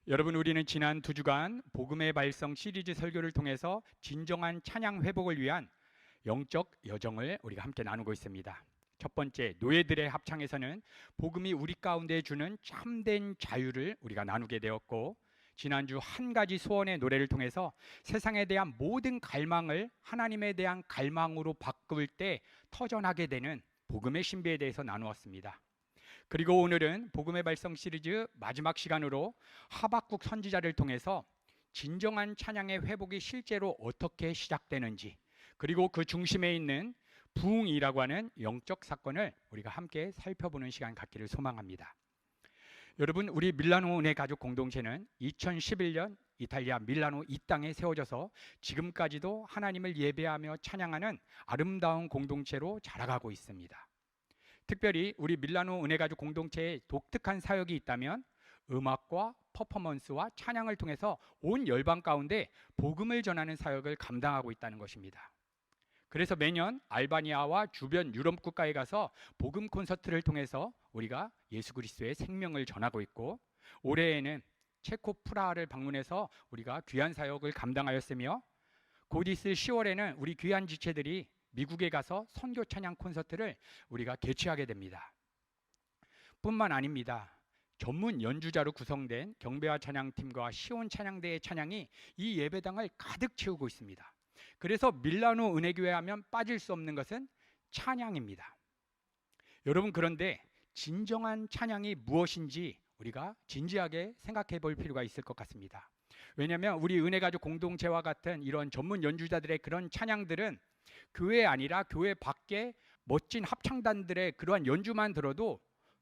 여러분, 우리는 지난 2주간 복음의 발성 시리즈 설교를 통해서 진정한 찬양 회복을 위한 영적 여정을 우리가 함께 나누고 있습니다. 첫 번째, 노예들의 합창에서는 복음이 우리 가운데 주는 참된 자유를 우리가 나누게 되었고, 지난주 한 가지 소원의 노래를 통해서 세상에 대한 모든 갈망을 하나님에 대한 갈망으로 바꿀 때 터져나게 되는 복음의 신비에 대해서 나누었습니다. 그리고 오늘은 복음의 발성 시리즈 마지막 시간으로 하박국 선지자를 통해서 진정한 찬양의 회복이 실제로 어떻게 시작되는지, 그리고 그 중심에 있는 부흥이라고 하는 영적 사건을 우리가 함께 살펴보는 시간 갖기를 소망합니다. 여러분, 우리 밀라노 은혜 가족 공동체는 2011년 이탈리아 밀라노 이 땅에 세워져서 지금까지도 하나님을 예배하며 찬양하는 아름다운 공동체로 자라가고 있습니다. 특별히 우리 밀라노 은혜가족 공동체에 독특한 사역이 있다면 음악과 퍼포먼스와 찬양을 통해서 온 열방 가운데 복음을 전하는 사역을 감당하고 있다는 것입니다. 그래서 매년 알바니아와 주변 유럽 국가에 가서 복음 콘서트를 통해서 우리가 예수 그리스도의 생명을 전하고 있고, 올해에는 체코 프라하를 방문해서 우리가 귀한 사역을 감당하였으며, 곧 있을 10월에는 우리 귀한 지체들이 미국에 가서 선교 찬양 콘서트를 우리가 개최하게 됩니다. 뿐만 아닙니다. 전문 연주자로 구성된 경배와 찬양팀과 시온 찬양대의 찬양이 이 예배당을 가득 채우고 있습니다. 그래서 밀라노 은혜교회 하면 빠질 수 없는 것은 찬양입니다. 여러분, 그런데 진정한 찬양이 무엇인지 우리가 진지하게 생각해 볼 필요가 있을 것 같습니다. 왜냐하면 우리 은혜가족 공동체와 같은 이런 전문 연주자들의 그런 찬양들은 교회 아니라 교회 밖에 멋진 합창단들의 그러한 연주만 들어도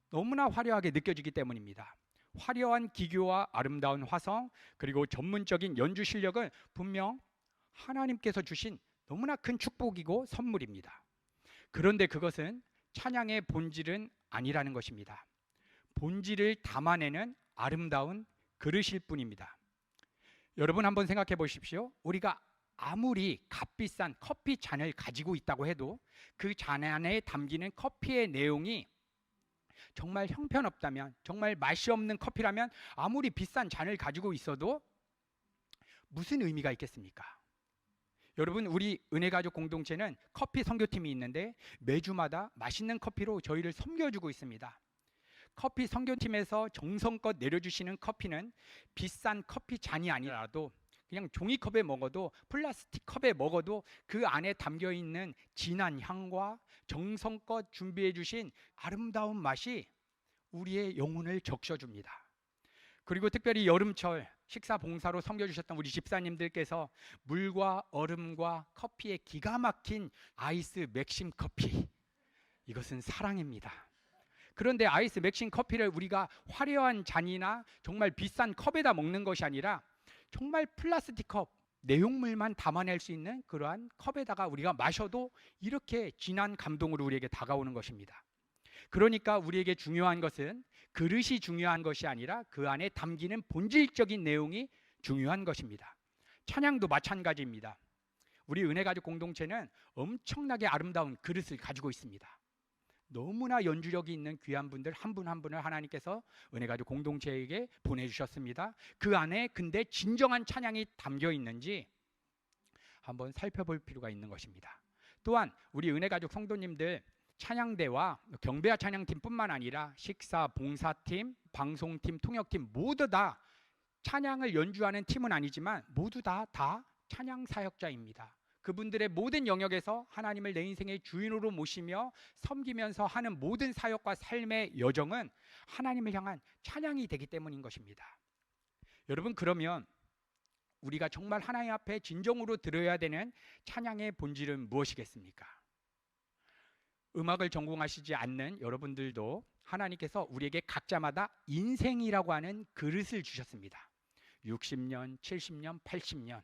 너무나 화려하게 느껴지기 때문입니다. 화려한 기교와 아름다운 화성, 그리고 전문적인 연주 실력은 분명 하나님께서 주신 너무나 큰 축복이고 선물입니다. 그런데 그것은 찬양의 본질은 아니라는 것입니다. 본질을 담아내는 아름다운 그릇일 뿐입니다. 여러분, 한번 생각해 보십시오. 우리가 아무리 값비싼 커피 잔을 가지고 있다고 해도 그 잔 안에 담기는 커피의 내용이 정말 형편없다면, 정말 맛이 없는 커피라면 아무리 비싼 잔을 가지고 있어도 무슨 의미가 있겠습니까? 여러분, 우리 은혜가족 공동체는 커피 선교팀이 있는데 매주마다 맛있는 커피로 저희를 섬겨주고 있습니다. 커피 선교팀에서 정성껏 내려주시는 커피는 비싼 커피 잔이 아니라도 그냥 종이컵에 먹어도, 플라스틱 컵에 먹어도 그 안에 담겨있는 진한 향과 정성껏 준비해 주신 아름다운 맛이 우리의 영혼을 적셔줍니다. 그리고 특별히 여름철 식사 봉사로 섬겨주셨던 우리 집사님들께서 물과 얼음과 커피의 기가 막힌 아이스 맥심 커피, 이것은 사랑입니다. 그런데 아이스 맥심 커피를 우리가 화려한 잔이나 정말 비싼 컵에다 먹는 것이 아니라 정말 플라스틱 컵, 내용물만 담아낼 수 있는 그러한 컵에다가 우리가 마셔도 이렇게 진한 감동으로 우리에게 다가오는 것입니다. 그러니까 우리에게 중요한 것은 그릇이 중요한 것이 아니라 그 안에 담기는 본질적인 내용이 중요한 것입니다. 찬양도 마찬가지입니다. 우리 은혜가족 공동체는 엄청나게 아름다운 그릇을 가지고 있습니다. 너무나 연주력이 있는 귀한 분들 한 분 한 분을 하나님께서 은혜가족 공동체에게 보내주셨습니다. 그 안에 근데 진정한 찬양이 담겨 있는지 한번 살펴볼 필요가 있는 것입니다. 또한 우리 은혜가족 성도님들 찬양대와 경배와 찬양팀뿐만 아니라 식사, 봉사팀, 방송팀, 통역팀 모두 다 찬양을 연주하는 팀은 아니지만 모두 다 찬양 사역자입니다. 그분들의 모든 영역에서 하나님을 내 인생의 주인으로 모시며 섬기면서 하는 모든 사역과 삶의 여정은 하나님을 향한 찬양이 되기 때문인 것입니다. 여러분, 그러면 우리가 정말 하나님 앞에 진정으로 들어야 되는 찬양의 본질은 무엇이겠습니까? 음악을 전공하시지 않는 여러분들도 하나님께서 우리에게 각자마다 인생이라고 하는 그릇을 주셨습니다. 60년, 70년, 80년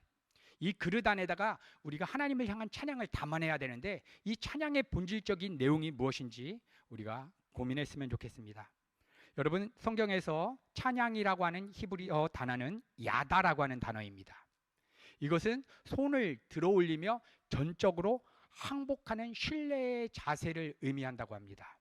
이 그릇 안에다가 우리가 하나님을 향한 찬양을 담아내야 되는데 이 찬양의 본질적인 내용이 무엇인지 우리가 고민했으면 좋겠습니다. 여러분, 성경에서 찬양이라고 하는 히브리어 단어는 야다라고 하는 단어입니다. 이것은 손을 들어 올리며 전적으로 항복하는 신뢰의 자세를 의미한다고 합니다.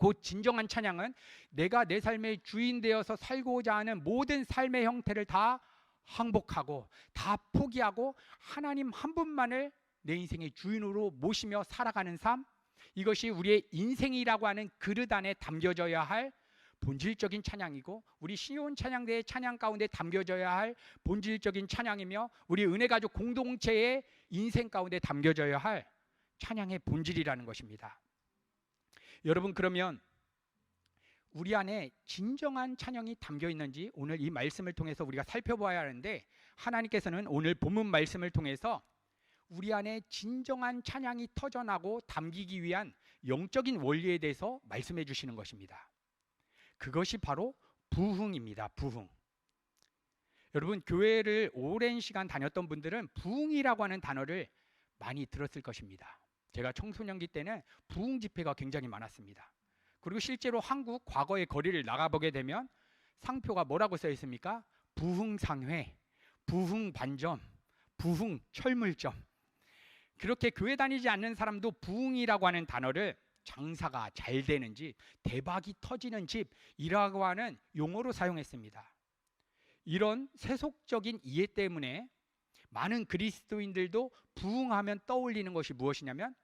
곧 진정한 찬양은 내가 내 삶의 주인 되어서 살고자 하는 모든 삶의 형태를 다 항복하고 다 포기하고 하나님 한 분만을 내 인생의 주인으로 모시며 살아가는 삶, 이것이 우리의 인생이라고 하는 그릇 안에 담겨져야 할 본질적인 찬양이고, 우리 시온 찬양대의 찬양 가운데 담겨져야 할 본질적인 찬양이며, 우리 은혜가족 공동체의 인생 가운데 담겨져야 할 찬양의 본질이라는 것입니다. 여러분, 그러면 우리 안에 진정한 찬양이 담겨 있는지 오늘 이 말씀을 통해서 우리가 살펴봐야 하는데, 하나님께서는 오늘 본문 말씀을 통해서 우리 안에 진정한 찬양이 터져나고 담기기 위한 영적인 원리에 대해서 말씀해 주시는 것입니다. 그것이 바로 부흥입니다. 부흥. 여러분, 교회를 오랜 시간 다녔던 분들은 부흥이라고 하는 단어를 많이 들었을 것입니다. 제가 청소년기 때는 부흥 집회가 굉장히 많았습니다. 그리고 실제로 한국 과거의 거리를 나가보게 되면 상표가 뭐라고 써 있습니까? 부흥상회, 부흥반점, 부흥철물점. 그렇게 교회 다니지 않는 사람도 부흥이라고 하는 단어를 장사가 잘 되는 집, 대박이 터지는 집이라고 하는 용어로 사용했습니다. 이런 세속적인 이해 때문에 많은 그리스도인들도 부흥하면 떠올리는 것이 무엇이냐면,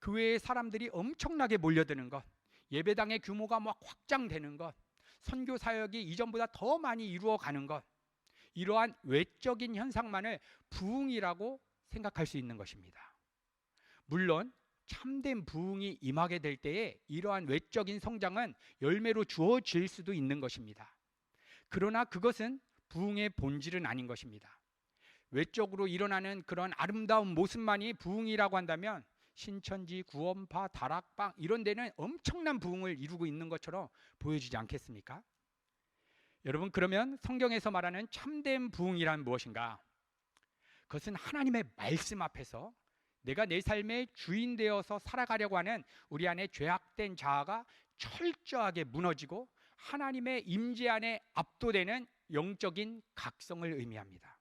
교회에 사람들이 엄청나게 몰려드는 것, 예배당의 규모가 막 확장되는 것, 선교 사역이 이전보다 더 많이 이루어가는 것, 이러한 외적인 현상만을 부흥이라고 생각할 수 있는 것입니다. 물론 참된 부흥이 임하게 될 때에 이러한 외적인 성장은 열매로 주어질 수도 있는 것입니다. 그러나 그것은 부흥의 본질은 아닌 것입니다. 외적으로 일어나는 그런 아름다운 모습만이 부흥이라고 한다면 신천지, 구원파, 다락방 이런 데는 엄청난 부흥을 이루고 있는 것처럼 보여지지 않겠습니까? 여러분, 그러면 성경에서 말하는 참된 부흥이란 무엇인가? 그것은 하나님의 말씀 앞에서 내가 내 삶의 주인 되어서 살아가려고 하는 우리 안에 죄악된 자아가 철저하게 무너지고 하나님의 임재 안에 압도되는 영적인 각성을 의미합니다.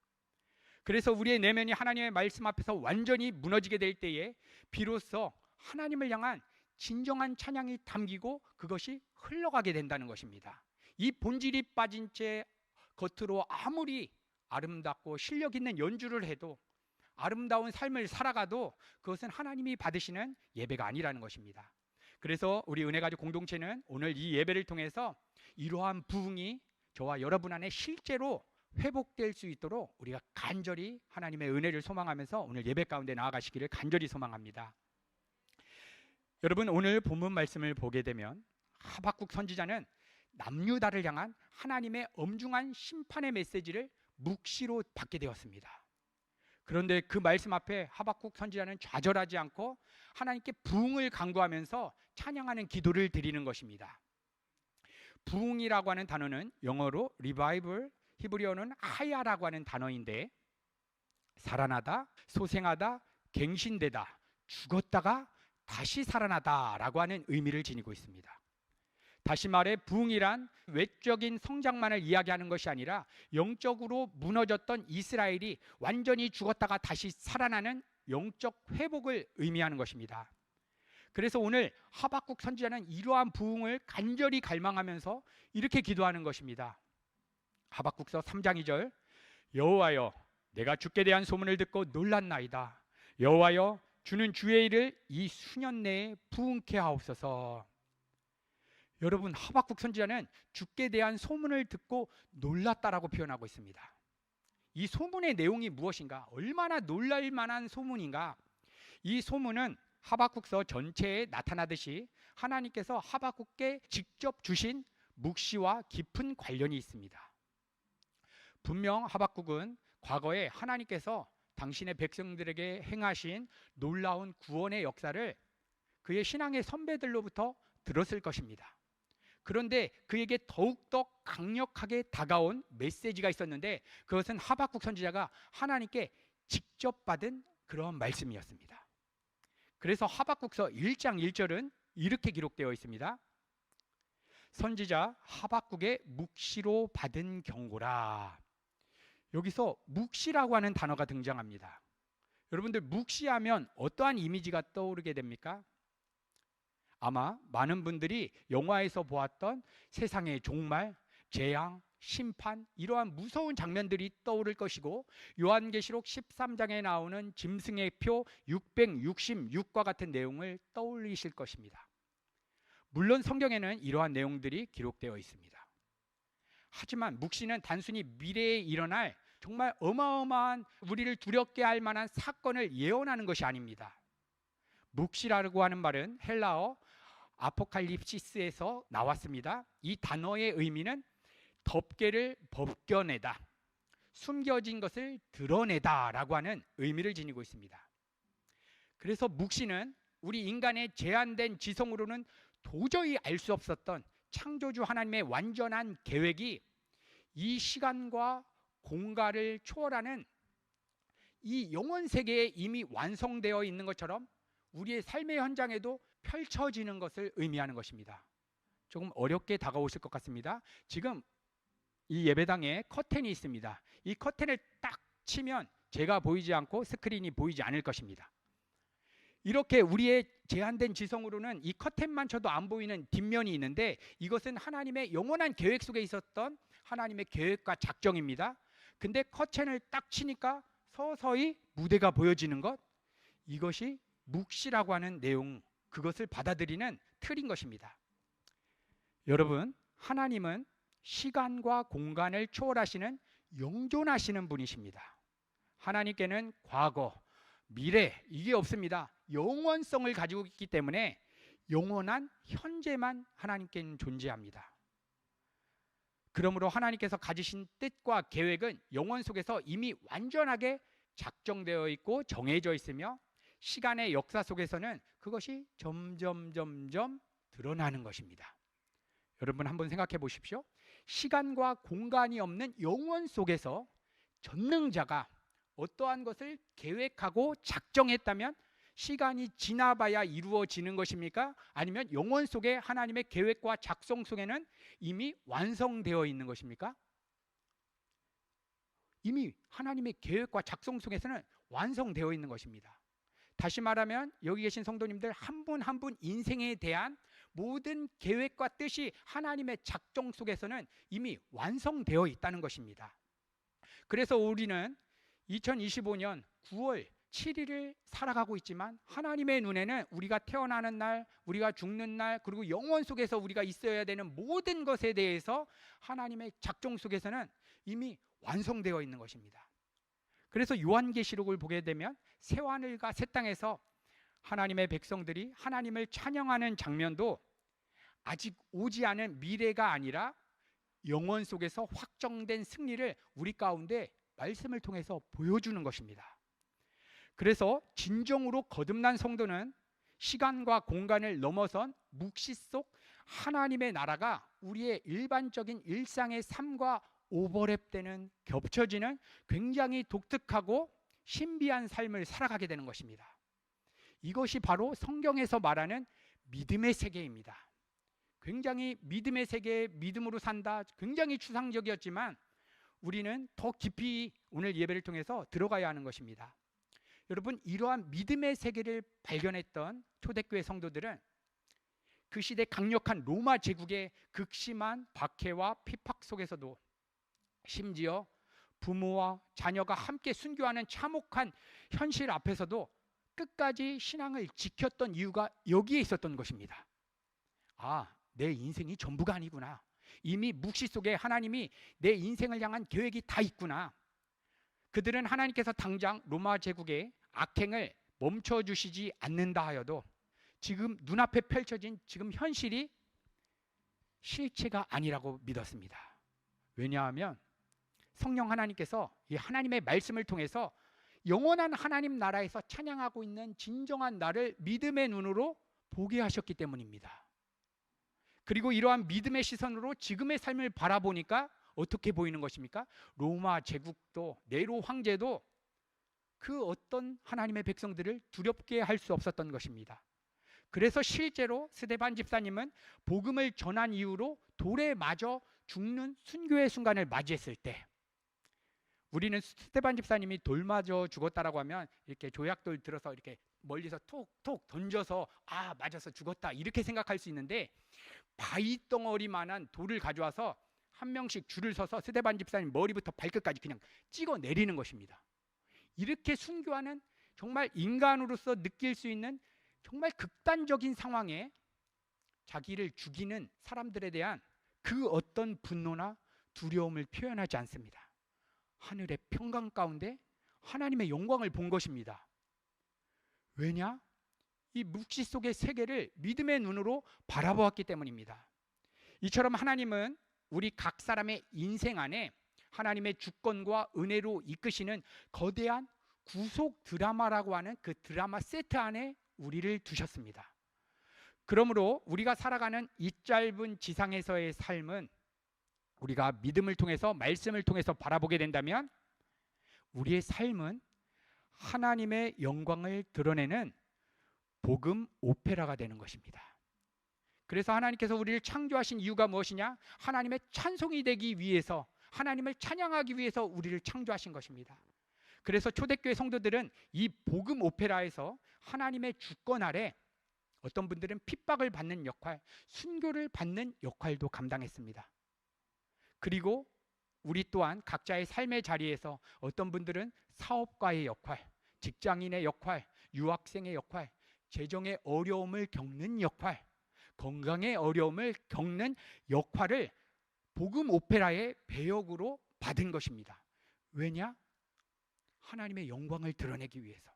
그래서 우리의 내면이 하나님의 말씀 앞에서 완전히 무너지게 될 때에 비로소 하나님을 향한 진정한 찬양이 담기고 그것이 흘러가게 된다는 것입니다. 이 본질이 빠진 채 겉으로 아무리 아름답고 실력 있는 연주를 해도, 아름다운 삶을 살아가도 그것은 하나님이 받으시는 예배가 아니라는 것입니다. 그래서 우리 은혜가족 공동체는 오늘 이 예배를 통해서 이러한 부흥이 저와 여러분 안에 실제로 회복될 수 있도록 우리가 간절히 하나님의 은혜를 소망하면서 오늘 예배 가운데 나아가시기를 간절히 소망합니다. 여러분, 오늘 본문 말씀을 보게 되면 하박국 선지자는 남유다를 향한 하나님의 엄중한 심판의 메시지를 묵시로 받게 되었습니다. 그런데 그 말씀 앞에 하박국 선지자는 좌절하지 않고 하나님께 부흥을 간구하면서 찬양하는 기도를 드리는 것입니다. 부흥이라고 하는 단어는 영어로 revival, 히브리어는 하야라고 하는 단어인데, 살아나다, 소생하다, 갱신되다, 죽었다가 다시 살아나다 라고 하는 의미를 지니고 있습니다. 다시 말해 부흥이란 외적인 성장만을 이야기하는 것이 아니라 영적으로 무너졌던 이스라엘이 완전히 죽었다가 다시 살아나는 영적 회복을 의미하는 것입니다. 그래서 오늘 하박국 선지자는 이러한 부흥을 간절히 갈망하면서 이렇게 기도하는 것입니다. 하박국서 3장 2절, 여호와여, 내가 주께 대한 소문을 듣고 놀랐나이다. 여호와여, 주는 주의 일을 이 수년 내에 부흥케 하옵소서. 여러분, 하박국 선지자는 주께 대한 소문을 듣고 놀랐다라고 표현하고 있습니다. 이 소문의 내용이 무엇인가? 얼마나 놀랄 만한 소문인가? 이 소문은 하박국서 전체에 나타나듯이 하나님께서 하박국께 직접 주신 묵시와 깊은 관련이 있습니다. 분명 하박국은 과거에 하나님께서 당신의 백성들에게 행하신 놀라운 구원의 역사를 그의 신앙의 선배들로부터 들었을 것입니다. 그런데 그에게 더욱더 강력하게 다가온 메시지가 있었는데, 그것은 하박국 선지자가 하나님께 직접 받은 그런 말씀이었습니다. 그래서 하박국서 1장 1절은 이렇게 기록되어 있습니다. 선지자 하박국의 묵시로 받은 경고라. 여기서 묵시라고 하는 단어가 등장합니다. 여러분들, 묵시하면 어떠한 이미지가 떠오르게 됩니까? 아마 많은 분들이 영화에서 보았던 세상의 종말, 재앙, 심판 이러한 무서운 장면들이 떠오를 것이고 요한계시록 13장에 나오는 짐승의 표 666과 같은 내용을 떠올리실 것입니다. 물론 성경에는 이러한 내용들이 기록되어 있습니다. 하지만 묵시는 단순히 미래에 일어날 정말 어마어마한 우리를 두렵게 할 만한 사건을 예언하는 것이 아닙니다. 묵시라고 하는 말은 헬라어 아포칼립시스에서 나왔습니다. 이 단어의 의미는 덮개를 벗겨내다, 숨겨진 것을 드러내다 라고 하는 의미를 지니고 있습니다. 그래서 묵시는 우리 인간의 제한된 지성으로는 도저히 알 수 없었던 창조주 하나님의 완전한 계획이 이 시간과 공간을 초월하는 이 영원 세계에 이미 완성되어 있는 것처럼 우리의 삶의 현장에도 펼쳐지는 것을 의미하는 것입니다. 조금 어렵게 다가오실 것 같습니다. 지금 이 예배당에 커튼이 있습니다. 이 커튼을 딱 치면 제가 보이지 않고 스크린이 보이지 않을 것입니다. 이렇게 우리의 제한된 지성으로는 이 커튼만 쳐도 안 보이는 뒷면이 있는데 이것은 하나님의 영원한 계획 속에 있었던 하나님의 계획과 작정입니다. 근데 커튼을 딱 치니까 서서히 무대가 보여지는 것, 이것이 묵시라고 하는 내용, 그것을 받아들이는 틀인 것입니다. 여러분, 하나님은 시간과 공간을 초월하시는 영존하시는 분이십니다. 하나님께는 과거, 미래 이게 없습니다. 영원성을 가지고 있기 때문에 영원한 현재만 하나님께는 존재합니다. 그러므로 하나님께서 가지신 뜻과 계획은 영원 속에서 이미 완전하게 작정되어 있고 정해져 있으며 시간의 역사 속에서는 그것이 점점 드러나는 것입니다. 여러분 한번 생각해 보십시오. 시간과 공간이 없는 영원 속에서 전능자가 어떠한 것을 계획하고 작정했다면 시간이 지나봐야 이루어지는 것입니까? 아니면 영원 속에 하나님의 계획과 작성 속에는 이미 완성되어 있는 것입니까? 이미 하나님의 계획과 작성 속에서는 완성되어 있는 것입니다. 다시 말하면 여기 계신 성도님들 한 분 한 분 인생에 대한 모든 계획과 뜻이 하나님의 작정 속에서는 이미 완성되어 있다는 것입니다. 그래서 우리는 2025년 9월 7일을 살아가고 있지만 하나님의 눈에는 우리가 태어나는 날, 우리가 죽는 날, 그리고 영원 속에서 우리가 있어야 되는 모든 것에 대해서 하나님의 작정 속에서는 이미 완성되어 있는 것입니다. 그래서 요한계시록을 보게 되면 새하늘과 새 땅에서 하나님의 백성들이 하나님을 찬양하는 장면도 아직 오지 않은 미래가 아니라 영원 속에서 확정된 승리를 우리 가운데 말씀을 통해서 보여주는 것입니다. 그래서 진정으로 거듭난 성도는 시간과 공간을 넘어선 묵시 속 하나님의 나라가 우리의 일반적인 일상의 삶과 오버랩되는, 겹쳐지는 굉장히 독특하고 신비한 삶을 살아가게 되는 것입니다. 이것이 바로 성경에서 말하는 믿음의 세계입니다. 굉장히 믿음의 세계에 믿음으로 산다, 굉장히 추상적이었지만 우리는 더 깊이 오늘 예배를 통해서 들어가야 하는 것입니다. 여러분, 이러한 믿음의 세계를 발견했던 초대교회 성도들은 그 시대 강력한 로마 제국의 극심한 박해와 핍박 속에서도 심지어 부모와 자녀가 함께 순교하는 참혹한 현실 앞에서도 끝까지 신앙을 지켰던 이유가 여기에 있었던 것입니다. 아, 내 인생이 전부가 아니구나. 이미 묵시 속에 하나님이 내 인생을 향한 계획이 다 있구나. 그들은 하나님께서 당장 로마 제국의 악행을 멈춰주시지 않는다 하여도 지금 눈앞에 펼쳐진 지금 현실이 실체가 아니라고 믿었습니다. 왜냐하면 성령 하나님께서 이 하나님의 말씀을 통해서 영원한 하나님 나라에서 찬양하고 있는 진정한 나를 믿음의 눈으로 보게 하셨기 때문입니다. 그리고 이러한 믿음의 시선으로 지금의 삶을 바라보니까 어떻게 보이는 것입니까? 로마 제국도 네로 황제도 그 어떤 하나님의 백성들을 두렵게 할 수 없었던 것입니다. 그래서 실제로 스데반 집사님은 복음을 전한 이후로 돌에 맞아 죽는 순교의 순간을 맞이했을 때 우리는 스테반 집사님이 돌 맞아 죽었다라고 하면 이렇게 조약돌 들어서 이렇게 멀리서 톡톡 던져서 아 맞아서 죽었다 이렇게 생각할 수 있는데, 바위 덩어리만한 돌을 가져와서 한 명씩 줄을 서서 스테반 집사님 머리부터 발끝까지 그냥 찍어 내리는 것입니다. 이렇게 순교하는, 정말 인간으로서 느낄 수 있는 정말 극단적인 상황에 자기를 죽이는 사람들에 대한 그 어떤 분노나 두려움을 표현하지 않습니다. 하늘의 평강 가운데 하나님의 영광을 본 것입니다. 왜냐? 이 묵시 속의 세계를 믿음의 눈으로 바라보았기 때문입니다. 이처럼 하나님은 우리 각 사람의 인생 안에 하나님의 주권과 은혜로 이끄시는 거대한 구속 드라마라고 하는 그 드라마 세트 안에 우리를 두셨습니다. 그러므로 우리가 살아가는 이 짧은 지상에서의 삶은 우리가 믿음을 통해서, 말씀을 통해서 바라보게 된다면 우리의 삶은 하나님의 영광을 드러내는 복음 오페라가 되는 것입니다. 그래서 하나님께서 우리를 창조하신 이유가 무엇이냐? 하나님의 찬송이 되기 위해서, 하나님을 찬양하기 위해서 우리를 창조하신 것입니다. 그래서 초대교회 성도들은 이 복음 오페라에서 하나님의 주권 아래 어떤 분들은 핍박을 받는 역할, 순교를 받는 역할도 감당했습니다. 그리고 우리 또한 각자의 삶의 자리에서 어떤 분들은 사업가의 역할, 직장인의 역할, 유학생의 역할, 재정의 어려움을 겪는 역할, 건강의 어려움을 겪는 역할을 복음 오페라의 배역으로 받은 것입니다. 왜냐? 하나님의 영광을 드러내기 위해서.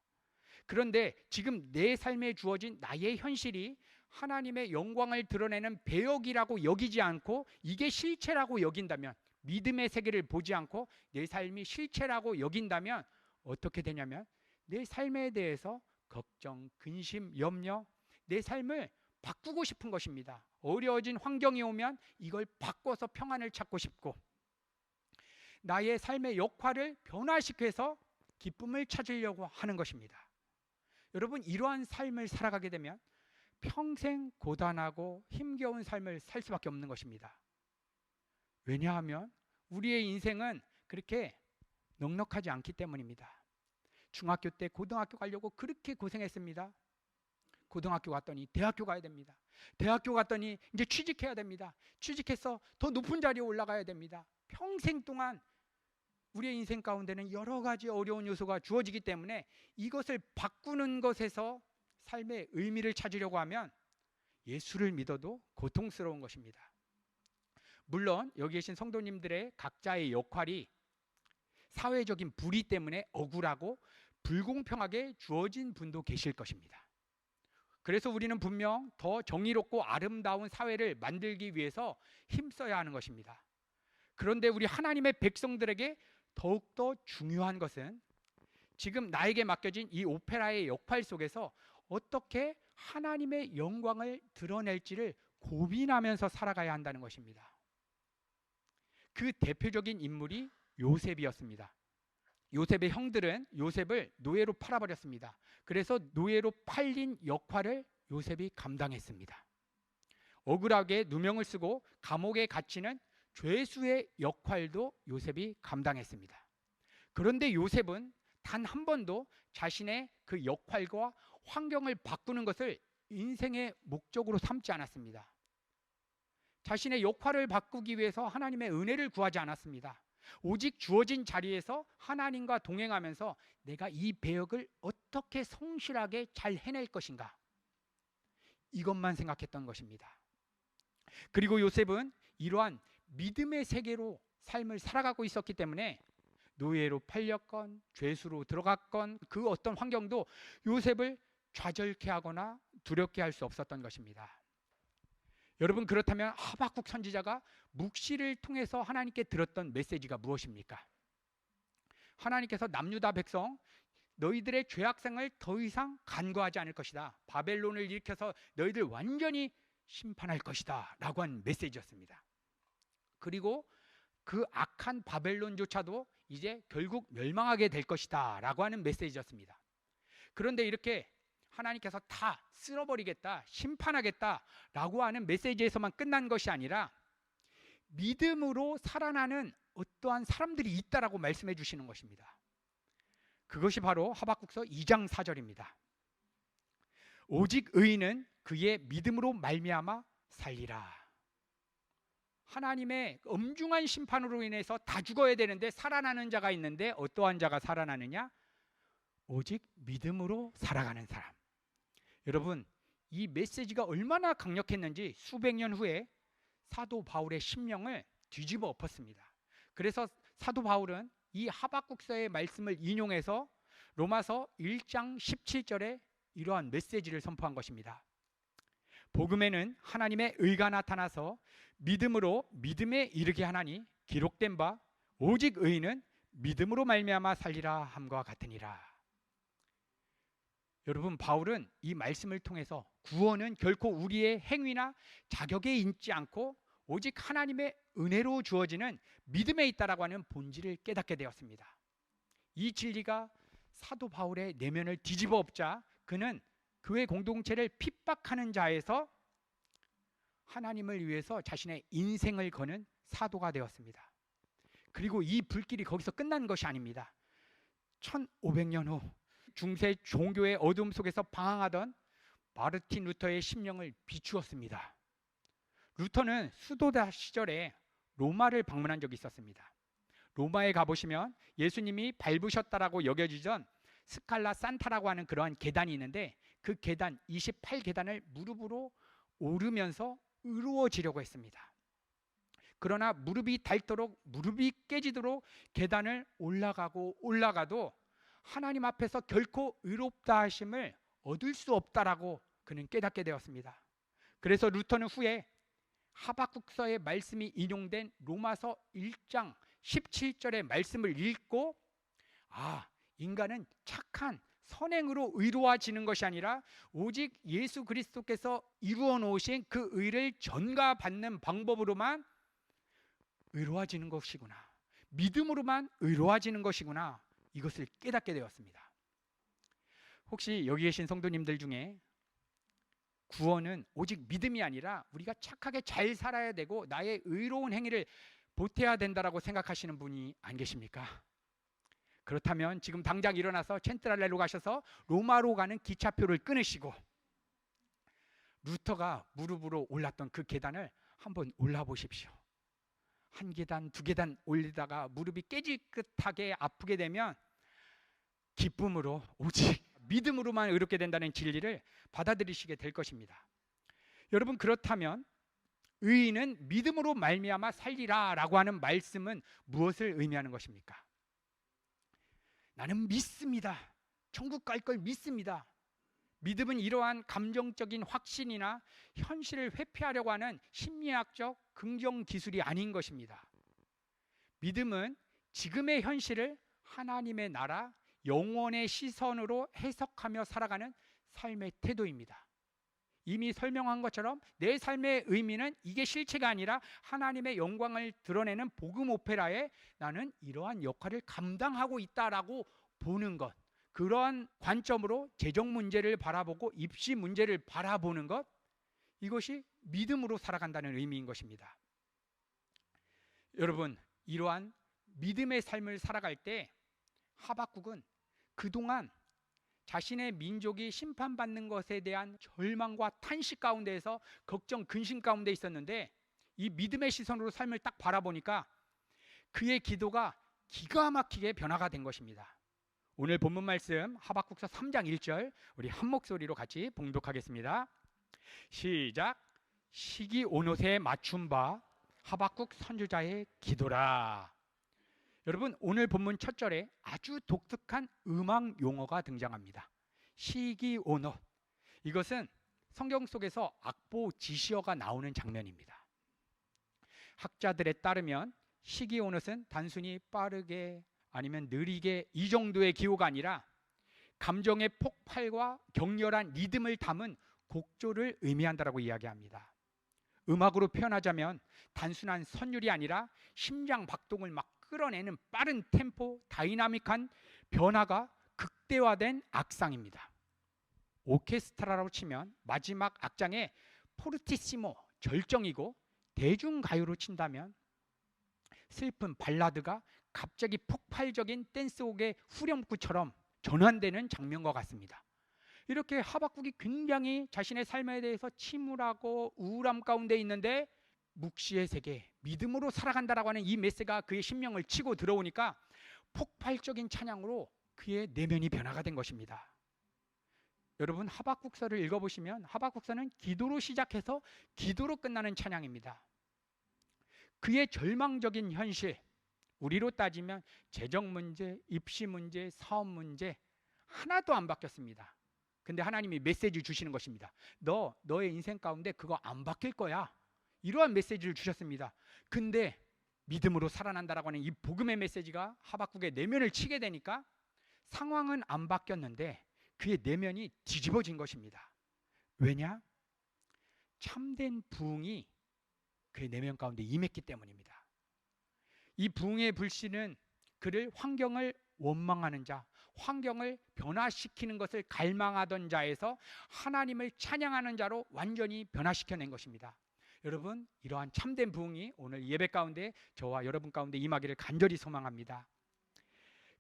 그런데 지금 내 삶에 주어진 나의 현실이 하나님의 영광을 드러내는 배역이라고 여기지 않고 이게 실체라고 여긴다면, 믿음의 세계를 보지 않고 내 삶이 실체라고 여긴다면 어떻게 되냐면 내 삶에 대해서 걱정, 근심, 염려, 내 삶을 바꾸고 싶은 것입니다. 어려워진 환경이 오면 이걸 바꿔서 평안을 찾고 싶고, 나의 삶의 역할을 변화시켜서 기쁨을 찾으려고 하는 것입니다. 여러분, 이러한 삶을 살아가게 되면 평생 고단하고 힘겨운 삶을 살 수밖에 없는 것입니다. 왜냐하면 우리의 인생은 그렇게 넉넉하지 않기 때문입니다. 중학교 때 고등학교 가려고 그렇게 고생했습니다. 고등학교 갔더니 대학교 가야 됩니다. 대학교 갔더니 이제 취직해야 됩니다. 취직해서 더 높은 자리에 올라가야 됩니다. 평생 동안 우리의 인생 가운데는 여러 가지 어려운 요소가 주어지기 때문에 이것을 바꾸는 것에서 삶의 의미를 찾으려고 하면 예수를 믿어도 고통스러운 것입니다. 물론 여기 계신 성도님들의 각자의 역할이 사회적인 불의 때문에 억울하고 불공평하게 주어진 분도 계실 것입니다. 그래서 우리는 분명 더 정의롭고 아름다운 사회를 만들기 위해서 힘써야 하는 것입니다. 그런데 우리 하나님의 백성들에게 더욱더 중요한 것은 지금 나에게 맡겨진 이 오페라의 역할 속에서 어떻게 하나님의 영광을 드러낼지를 고민하면서 살아가야 한다는 것입니다. 그 대표적인 인물이 요셉이었습니다. 요셉의 형들은 요셉을 노예로 팔아버렸습니다. 그래서 노예로 팔린 역할을 요셉이 감당했습니다. 억울하게 누명을 쓰고 감옥에 갇히는 죄수의 역할도 요셉이 감당했습니다. 그런데 요셉은 단 한 번도 자신의 그 역할과 환경을 바꾸는 것을 인생의 목적으로 삼지 않았습니다. 자신의 역할을 바꾸기 위해서 하나님의 은혜를 구하지 않았습니다. 오직 주어진 자리에서 하나님과 동행하면서 내가 이 배역을 어떻게 성실하게 잘 해낼 것인가, 이것만 생각했던 것입니다. 그리고 요셉은 이러한 믿음의 세계로 삶을 살아가고 있었기 때문에 노예로 팔렸건 죄수로 들어갔건 그 어떤 환경도 요셉을 좌절케 하거나 두렵게 할 수 없었던 것입니다. 여러분, 그렇다면 하박국 선지자가 묵시를 통해서 하나님께 들었던 메시지가 무엇입니까? 하나님께서 남유다 백성 너희들의 죄악생을 더 이상 간과하지 않을 것이다. 바벨론을 일으켜서 너희들 완전히 심판할 것이다 라고 한 메시지였습니다. 그리고 그 악한 바벨론조차도 이제 결국 멸망하게 될 것이다 라고 하는 메시지였습니다. 그런데 이렇게 하나님께서 다 쓸어버리겠다, 심판하겠다 라고 하는 메시지에서만 끝난 것이 아니라 믿음으로 살아나는 어떠한 사람들이 있다라고 말씀해 주시는 것입니다. 그것이 바로 하박국서 2장 4절입니다. 오직 의인은 그의 믿음으로 말미암아 살리라. 하나님의 엄중한 심판으로 인해서 다 죽어야 되는데 살아나는 자가 있는데 어떠한 자가 살아나느냐? 오직 믿음으로 살아가는 사람. 여러분, 이 메시지가 얼마나 강력했는지 수백 년 후에 사도 바울의 심령을 뒤집어 엎었습니다. 그래서 사도 바울은 이 하박국서의 말씀을 인용해서 로마서 1장 17절에 이러한 메시지를 선포한 것입니다. 복음에는 하나님의 의가 나타나서 믿음으로 믿음에 이르게 하나니 기록된 바 오직 의인은 믿음으로 말미암아 살리라 함과 같으니라. 여러분, 바울은 이 말씀을 통해서 구원은 결코 우리의 행위나 자격에 있지 않고 오직 하나님의 은혜로 주어지는 믿음에 있다라고 하는 본질을 깨닫게 되었습니다. 이 진리가 사도 바울의 내면을 뒤집어 엎자 그는 교회 공동체를 핍박하는 자에서 하나님을 위해서 자신의 인생을 거는 사도가 되었습니다. 그리고 이 불길이 거기서 끝난 것이 아닙니다. 1500년 후 중세 종교의 어둠 속에서 방황하던 마르틴 루터의 심령을 비추었습니다. 루터는 수도자 시절에 로마를 방문한 적이 있었습니다. 로마에 가보시면 예수님이 밟으셨다라고 여겨지던 스칼라 산타라고 하는 그러한 계단이 있는데 그 계단 28계단을 무릎으로 오르면서 의로워지려고 했습니다. 그러나 무릎이 닳도록 무릎이 깨지도록 계단을 올라가도 하나님 앞에서 결코 의롭다 하심을 얻을 수 없다라고 그는 깨닫게 되었습니다. 그래서 루터는 후에 하박국서의 말씀이 인용된 로마서 1장 17절의 말씀을 읽고 인간은 착한 선행으로 의로워지는 것이 아니라 오직 예수 그리스도께서 이루어 놓으신 그 의를 전가받는 방법으로만 의로워지는 것이구나, 믿음으로만 의로워지는 것이구나, 이것을 깨닫게 되었습니다. 혹시 여기 계신 성도님들 중에 구원은 오직 믿음이 아니라 우리가 착하게 잘 살아야 되고 나의 의로운 행위를 보태야 된다라고 생각하시는 분이 안 계십니까? 그렇다면 지금 당장 일어나서 첸트랄레로 가셔서 로마로 가는 기차표를 끊으시고 루터가 무릎으로 올랐던 그 계단을 한번 올라보십시오. 한 계단, 두 계단 올리다가 무릎이 깨질듯하게 아프게 되면 기쁨으로 오직 믿음으로만 의롭게 된다는 진리를 받아들이시게 될 것입니다. 여러분, 그렇다면 의인은 믿음으로 말미암아 살리라 라고 하는 말씀은 무엇을 의미하는 것입니까? 나는 믿습니다. 천국 갈 걸 믿습니다. 믿음은 이러한 감정적인 확신이나 현실을 회피하려고 하는 심리학적 긍정 기술이 아닌 것입니다. 믿음은 지금의 현실을 하나님의 나라, 영원의 시선으로 해석하며 살아가는 삶의 태도입니다. 이미 설명한 것처럼 내 삶의 의미는 이게 실체가 아니라 하나님의 영광을 드러내는 복음 오페라에 나는 이러한 역할을 감당하고 있다라고 보는 것, 그러한 관점으로 재정 문제를 바라보고 입시 문제를 바라보는 것, 이것이 믿음으로 살아간다는 의미인 것입니다. 여러분, 이러한 믿음의 삶을 살아갈 때 하박국은 그동안 자신의 민족이 심판받는 것에 대한 절망과 탄식 가운데에서 걱정, 근심 가운데 있었는데 이 믿음의 시선으로 삶을 딱 바라보니까 그의 기도가 기가 막히게 변화가 된 것입니다. 오늘 본문 말씀 하박국서 3장 1절 우리 한 목소리로 같이 봉독하겠습니다. 시작. 시기 온옷에 맞춘 바 하박국 선지자의 기도라. 여러분, 오늘 본문 첫 절에 아주 독특한 음악 용어가 등장합니다. 시기온옷. 이것은 성경 속에서 악보 지시어가 나오는 장면입니다. 학자들에 따르면 시기온옷은 단순히 빠르게 아니면 느리게 이 정도의 기호가 아니라 감정의 폭발과 격렬한 리듬을 담은 곡조를 의미한다라고 이야기합니다. 음악으로 표현하자면 단순한 선율이 아니라 심장 박동을 막 끌어내는 빠른 템포, 다이나믹한 변화가 극대화된 악상입니다. 오케스트라로 치면 마지막 악장의 포르티시모, 절정이고 대중가요로 친다면 슬픈 발라드가 갑자기 폭발적인 댄스곡의 후렴구처럼 전환되는 장면과 같습니다. 이렇게 하박국이 굉장히 자신의 삶에 대해서 침울하고 우울함 가운데 있는데 묵시의 세계, 믿음으로 살아간다라고 하는 이 메시지가 그의 심령을 치고 들어오니까 폭발적인 찬양으로 그의 내면이 변화가 된 것입니다. 여러분, 하박국서를 읽어보시면 하박국서는 기도로 시작해서 기도로 끝나는 찬양입니다. 그의 절망적인 현실, 우리로 따지면 재정 문제, 입시 문제, 사업 문제 하나도 안 바뀌었습니다. 근데 하나님이 메시지 주시는 것입니다. 너의 인생 가운데 그거 안 바뀔 거야. 이러한 메시지를 주셨습니다. 근데 믿음으로 살아난다라고 하는 이 복음의 메시지가 하박국의 내면을 치게 되니까 상황은 안 바뀌었는데 그의 내면이 뒤집어진 것입니다. 왜냐? 참된 부흥이 그의 내면 가운데 임했기 때문입니다. 이 부흥의 불씨는 그를 환경을 원망하는 자, 환경을 변화시키는 것을 갈망하던 자에서 하나님을 찬양하는 자로 완전히 변화시켜낸 것입니다. 여러분, 이러한 참된 부흥이 오늘 예배 가운데 저와 여러분 가운데 임하기를 간절히 소망합니다.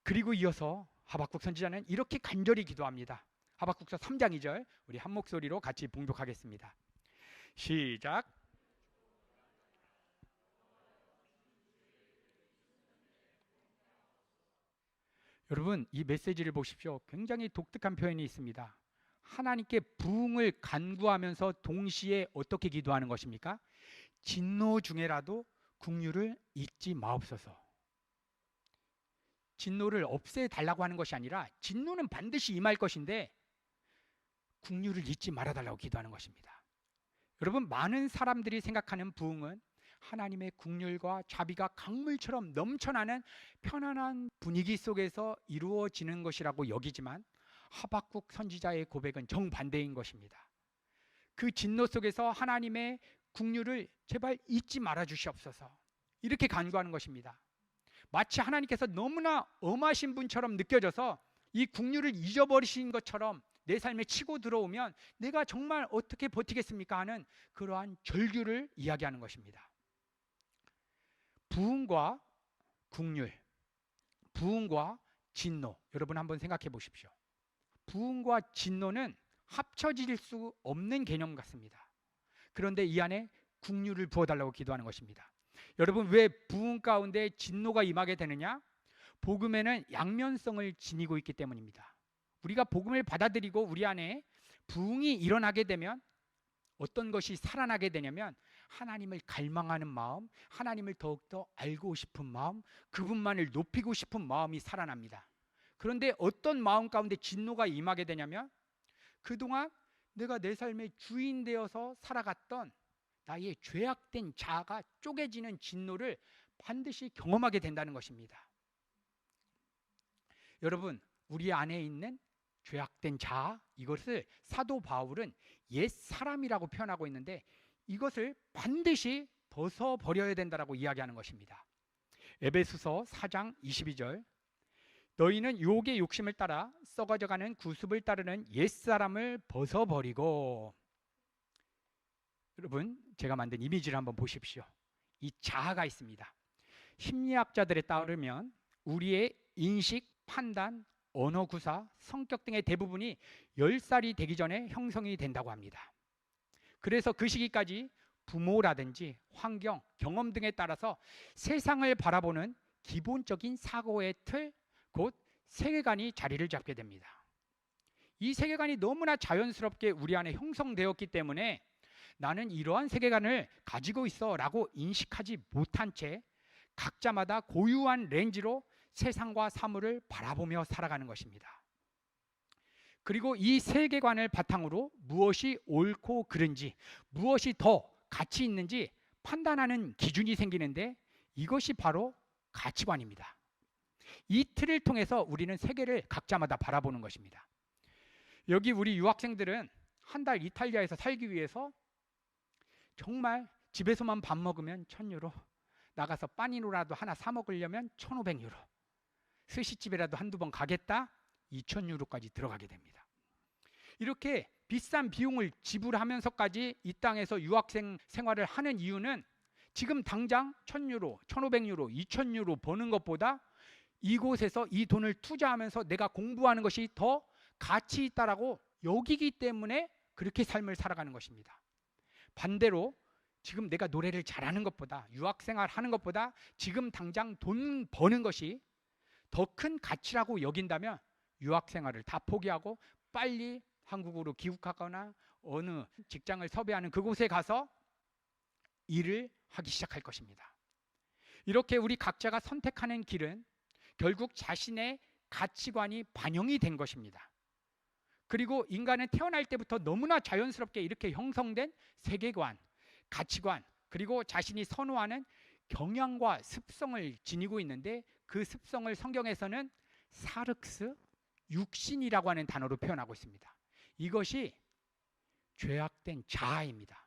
그리고 이어서 하박국 선지자는 이렇게 간절히 기도합니다. 하박국서 3장 2절 우리 한 목소리로 같이 봉독하겠습니다. 시작. 여러분, 이 메시지를 보십시오. 굉장히 독특한 표현이 있습니다. 하나님께 부흥을 간구하면서 동시에 어떻게 기도하는 것입니까? 진노 중에라도 긍휼을 잊지 마옵소서. 진노를 없애달라고 하는 것이 아니라 진노는 반드시 임할 것인데 긍휼을 잊지 말아달라고 기도하는 것입니다. 여러분, 많은 사람들이 생각하는 부흥은 하나님의 긍휼과 자비가 강물처럼 넘쳐나는 편안한 분위기 속에서 이루어지는 것이라고 여기지만 하박국 선지자의 고백은 정반대인 것입니다. 그 진노 속에서 하나님의 긍휼을 제발 잊지 말아 주시옵소서, 이렇게 간구하는 것입니다. 마치 하나님께서 너무나 엄하신 분처럼 느껴져서 이 긍휼을 잊어버리신 것처럼 내 삶에 치고 들어오면 내가 정말 어떻게 버티겠습니까 하는 그러한 절규를 이야기하는 것입니다. 부흥과 긍휼, 부흥과 진노, 여러분 한번 생각해 보십시오. 부흥과 진노는 합쳐질 수 없는 개념 같습니다. 그런데 이 안에 긍휼을 부어달라고 기도하는 것입니다. 여러분, 왜 부흥 가운데 진노가 임하게 되느냐? 복음에는 양면성을 지니고 있기 때문입니다. 우리가 복음을 받아들이고 우리 안에 부흥이 일어나게 되면 어떤 것이 살아나게 되냐면 하나님을 갈망하는 마음, 하나님을 더욱더 알고 싶은 마음, 그분만을 높이고 싶은 마음이 살아납니다. 그런데 어떤 마음 가운데 진노가 임하게 되냐면 그동안 내가 내 삶의 주인 되어서 살아갔던 나의 죄악된 자아가 쪼개지는 진노를 반드시 경험하게 된다는 것입니다. 여러분, 우리 안에 있는 죄악된 자아, 이것을 사도 바울은 옛 사람이라고 표현하고 있는데 이것을 반드시 벗어버려야 된다라고 이야기하는 것입니다. 에베소서 4장 22절 너희는 유혹의 욕심을 따라 썩어져가는 구습을 따르는 옛사람을 벗어버리고, 여러분, 제가 만든 이미지를 한번 보십시오. 이 자아가 있습니다. 심리학자들에 따르면 우리의 인식, 판단, 언어 구사, 성격 등의 대부분이 10살이 되기 전에 형성이 된다고 합니다. 그래서 그 시기까지 부모라든지 환경, 경험 등에 따라서 세상을 바라보는 기본적인 사고의 틀, 곧 세계관이 자리를 잡게 됩니다. 이 세계관이 너무나 자연스럽게 우리 안에 형성되었기 때문에 나는 이러한 세계관을 가지고 있어 라고 인식하지 못한 채 각자마다 고유한 렌즈로 세상과 사물을 바라보며 살아가는 것입니다. 그리고 이 세계관을 바탕으로 무엇이 옳고 그른지, 무엇이 더 가치 있는지 판단하는 기준이 생기는데 이것이 바로 가치관입니다. 이 틀을 통해서 우리는 세계를 각자마다 바라보는 것입니다. 여기 우리 유학생들은 한 달 이탈리아에서 살기 위해서 정말 집에서만 밥 먹으면 1,000유로, 나가서 빠니노라도 하나 사 먹으려면 1,500유로, 스시집이라도 한두 번 가겠다 2,000유로까지 들어가게 됩니다. 이렇게 비싼 비용을 지불하면서까지 이 땅에서 유학생 생활을 하는 이유는 지금 당장 1,000유로, 1,500유로, 2,000유로 버는 것보다 이곳에서 이 돈을 투자하면서 내가 공부하는 것이 더 가치 있다라고 여기기 때문에 그렇게 삶을 살아가는 것입니다. 반대로 지금 내가 노래를 잘하는 것보다, 유학생활 하는 것보다 지금 당장 돈 버는 것이 더 큰 가치라고 여긴다면 유학생활을 다 포기하고 빨리 한국으로 귀국하거나 어느 직장을 섭외하는 그곳에 가서 일을 하기 시작할 것입니다. 이렇게 우리 각자가 선택하는 길은 결국 자신의 가치관이 반영이 된 것입니다. 그리고 인간은 태어날 때부터 너무나 자연스럽게 이렇게 형성된 세계관, 가치관, 그리고 자신이 선호하는 경향과 습성을 지니고 있는데 그 습성을 성경에서는 사륵스, 육신이라고 하는 단어로 표현하고 있습니다. 이것이 죄악된 자아입니다.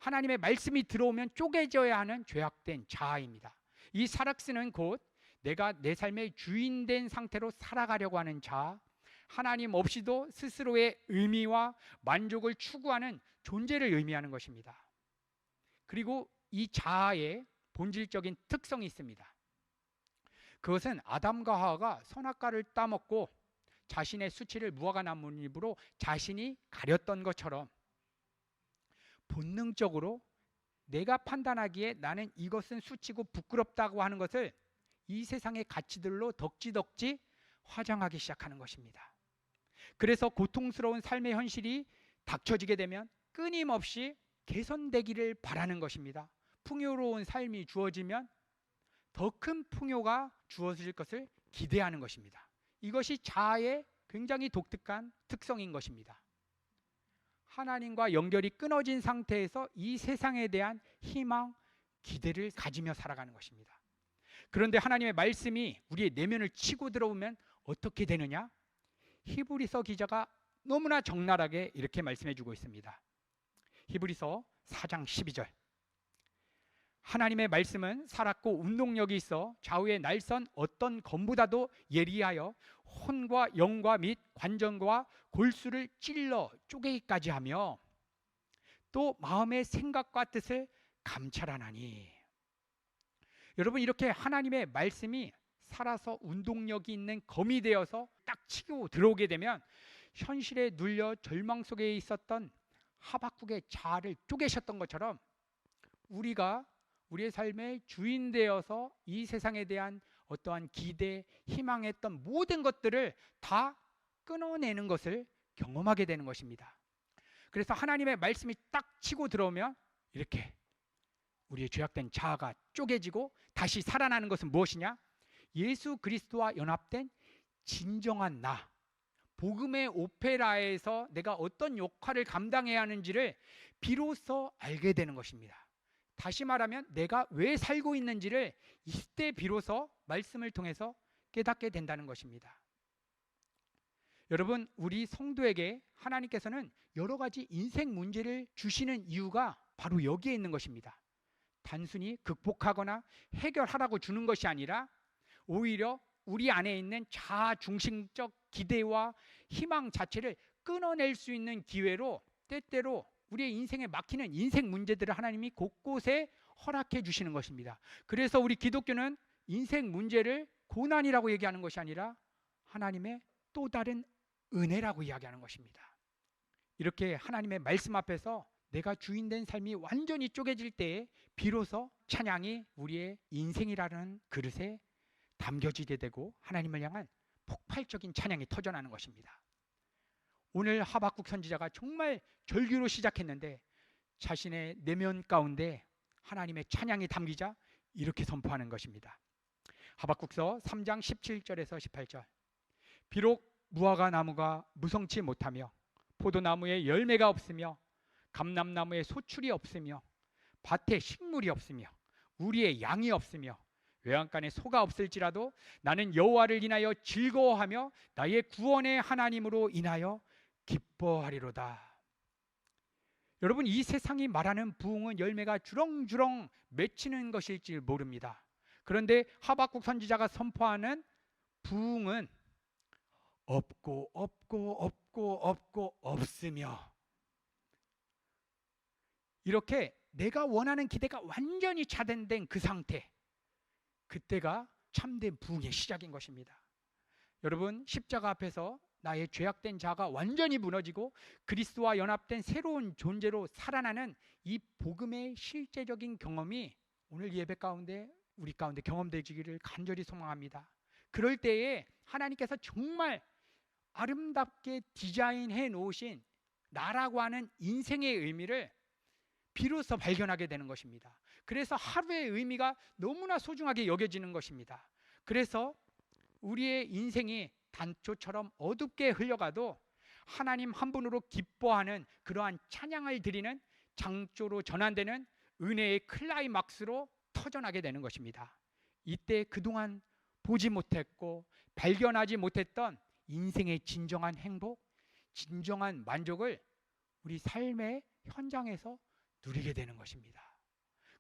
하나님의 말씀이 들어오면 쪼개져야 하는 죄악된 자아입니다. 이 사륵스는 곧 내가 내 삶의 주인된 상태로 살아가려고 하는 자아, 하나님 없이도 스스로의 의미와 만족을 추구하는 존재를 의미하는 것입니다. 그리고 이 자아의 본질적인 특성이 있습니다. 그것은 아담과 하와가 선악과를 따먹고 자신의 수치를 무화과 나뭇잎으로 자신이 가렸던 것처럼 본능적으로 내가 판단하기에 나는 이것은 수치고 부끄럽다고 하는 것을 이 세상의 가치들로 덕지덕지 화장하기 시작하는 것입니다. 그래서 고통스러운 삶의 현실이 닥쳐지게 되면 끊임없이 개선되기를 바라는 것입니다. 풍요로운 삶이 주어지면 더 큰 풍요가 주어질 것을 기대하는 것입니다. 이것이 자아의 굉장히 독특한 특성인 것입니다. 하나님과 연결이 끊어진 상태에서 이 세상에 대한 희망, 기대를 가지며 살아가는 것입니다. 그런데 하나님의 말씀이 우리의 내면을 치고 들어오면 어떻게 되느냐? 히브리서 기자가 너무나 적나라하게 이렇게 말씀해 주고 있습니다. 히브리서 4장 12절. 하나님의 말씀은 살았고 운동력이 있어 좌우의 날선 어떤 검보다도 예리하여 혼과 영과 및 관전과 골수를 찔러 쪼개기까지 하며 또 마음의 생각과 뜻을 감찰하나니. 여러분, 이렇게 하나님의 말씀이 살아서 운동력이 있는 검이 되어서 딱 치고 들어오게 되면 현실에 눌려 절망 속에 있었던 하박국의 자아를 쪼개셨던 것처럼 우리가 우리의 삶의 주인 되어서 이 세상에 대한 어떠한 기대, 희망했던 모든 것들을 다 끊어내는 것을 경험하게 되는 것입니다. 그래서 하나님의 말씀이 딱 치고 들어오면 이렇게 우리의 죄악된 자아가 쪼개지고 다시 살아나는 것은 무엇이냐? 예수 그리스도와 연합된 진정한 나, 복음의 오페라에서 내가 어떤 역할을 감당해야 하는지를 비로소 알게 되는 것입니다. 다시 말하면 내가 왜 살고 있는지를 이때 비로소 말씀을 통해서 깨닫게 된다는 것입니다. 여러분, 우리 성도에게 하나님께서는 여러 가지 인생 문제를 주시는 이유가 바로 여기에 있는 것입니다. 단순히 극복하거나 해결하라고 주는 것이 아니라 오히려 우리 안에 있는 자아 중심적 기대와 희망 자체를 끊어낼 수 있는 기회로 때때로 우리의 인생에 막히는 인생 문제들을 하나님이 곳곳에 허락해 주시는 것입니다. 그래서 우리 기독교는 인생 문제를 고난이라고 얘기하는 것이 아니라 하나님의 또 다른 은혜라고 이야기하는 것입니다. 이렇게 하나님의 말씀 앞에서 내가 주인된 삶이 완전히 쪼개질 때에 비로소 찬양이 우리의 인생이라는 그릇에 담겨지게 되고 하나님을 향한 폭발적인 찬양이 터져나는 것입니다. 오늘 하박국 선지자가 정말 절규로 시작했는데 자신의 내면 가운데 하나님의 찬양이 담기자 이렇게 선포하는 것입니다. 하박국서 3장 17절에서 18절. 비록 무화과 나무가 무성치 못하며 포도나무에 열매가 없으며 감람나무에 소출이 없으며 밭에 식물이 없으며 우리의 양이 없으며 외양간에 소가 없을지라도 나는 여호와를 인하여 즐거워하며 나의 구원의 하나님으로 인하여 기뻐하리로다. 여러분, 이 세상이 말하는 부흥은 열매가 주렁주렁 맺히는 것일지 모릅니다. 그런데 하박국 선지자가 선포하는 부흥은 없고 없고 없고 없고 없으며 이렇게 내가 원하는 기대가 완전히 차단된 그 상태, 그때가 참된 부흥의 시작인 것입니다. 여러분, 십자가 앞에서 나의 죄악된 자가 완전히 무너지고 그리스도와 연합된 새로운 존재로 살아나는 이 복음의 실제적인 경험이 오늘 예배 가운데 우리 가운데 경험되기를 간절히 소망합니다. 그럴 때에 하나님께서 정말 아름답게 디자인해 놓으신 나라고 하는 인생의 의미를 비로소 발견하게 되는 것입니다. 그래서 하루의 의미가 너무나 소중하게 여겨지는 것입니다. 그래서 우리의 인생이 단초처럼 어둡게 흘러가도 하나님 한 분으로 기뻐하는 그러한 찬양을 드리는 장조로 전환되는 은혜의 클라이막스로 터져나게 되는 것입니다. 이때 그동안 보지 못했고 발견하지 못했던 인생의 진정한 행복, 진정한 만족을 우리 삶의 현장에서 누리게 되는 것입니다.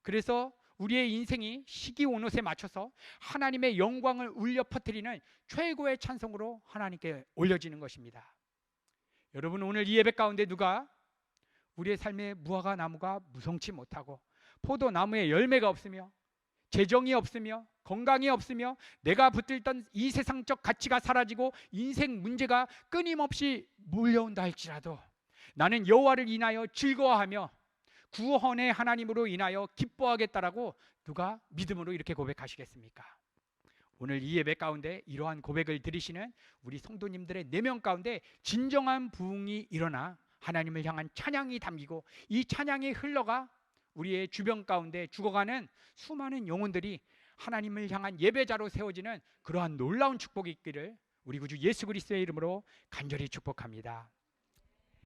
그래서 우리의 인생이 시기 온옷에 맞춰서 하나님의 영광을 울려 퍼뜨리는 최고의 찬송으로 하나님께 올려지는 것입니다. 여러분, 오늘 이 예배 가운데 누가 우리의 삶의 무화과 나무가 무성치 못하고 포도나무에 열매가 없으며 재정이 없으며 건강이 없으며 내가 붙들던 이 세상적 가치가 사라지고 인생 문제가 끊임없이 몰려온다 할지라도 나는 여호와를 인하여 즐거워하며 구원의 하나님으로 인하여 기뻐하겠다라고 누가 믿음으로 이렇게 고백하시겠습니까? 오늘 이 예배 가운데 이러한 고백을 드리시는 우리 성도님들의 내면 가운데 진정한 부흥이 일어나 하나님을 향한 찬양이 담기고 이 찬양이 흘러가 우리의 주변 가운데 죽어가는 수많은 영혼들이 하나님을 향한 예배자로 세워지는 그러한 놀라운 축복이 있기를 우리 구주 예수 그리스도의 이름으로 간절히 축복합니다.